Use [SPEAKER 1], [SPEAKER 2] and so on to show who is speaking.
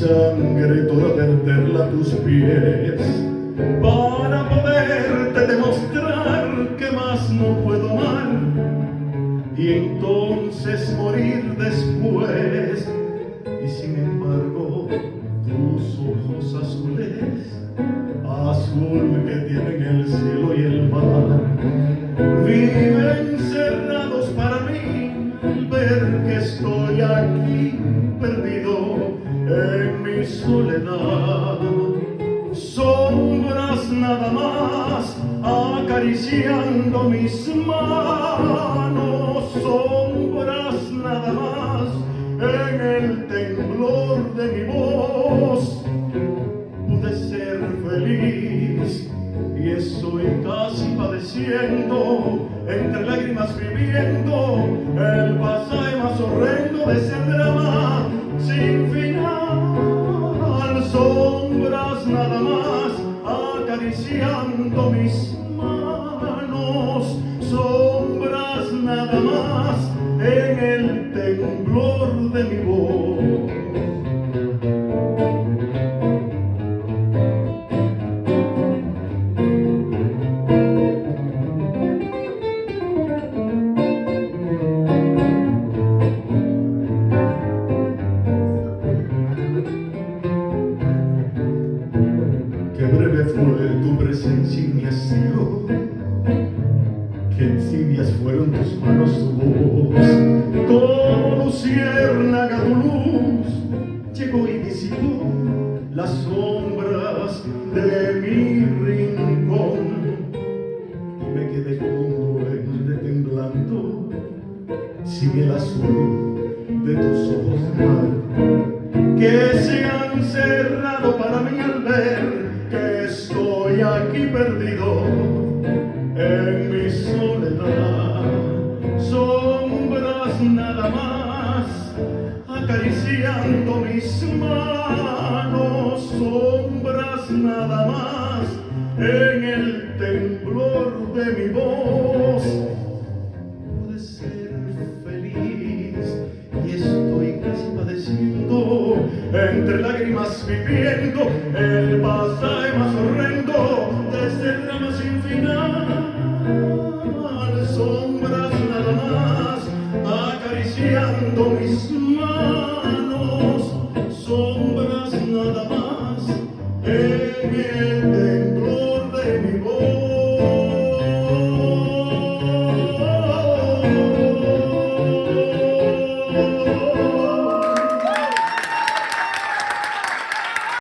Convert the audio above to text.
[SPEAKER 1] sangre toda verterla a tus pies, para poderte demostrar que más no puedo amar, y entonces morir después. Y sin embargo tus ojos azules, azul que tienen el cielo y el mar, viven cerrados para mí al ver que estoy aquí perdido en mi soledad. Sombras nada más acariciando mis manos, sombras nada más en el temblor de mi voz. Pude ser feliz y estoy casi padeciendo, entre lágrimas viviendo el pasaje más horrendo de ese drama sin final. Sombras nada más acariciando mis manos, sombras nada más en el temblor de mi voz. Qué breve fue tu presencia y mi hastío, qué tibias fueron tus manos, tu voz. Como luciérnaga tu luz llegó y disipó las sombras de mi rincón, y me quedé como un duende temblando sin el azul de tus ojos de mar, que se han cerrado para mí al ver que estoy aquí perdido en mi soledad. Sombras nada más acariciando mis manos, sombras nada más en el temblor de mi voz. Pude ser feliz y estoy casi padeciendo, entre lágrimas viviendo el pasaje más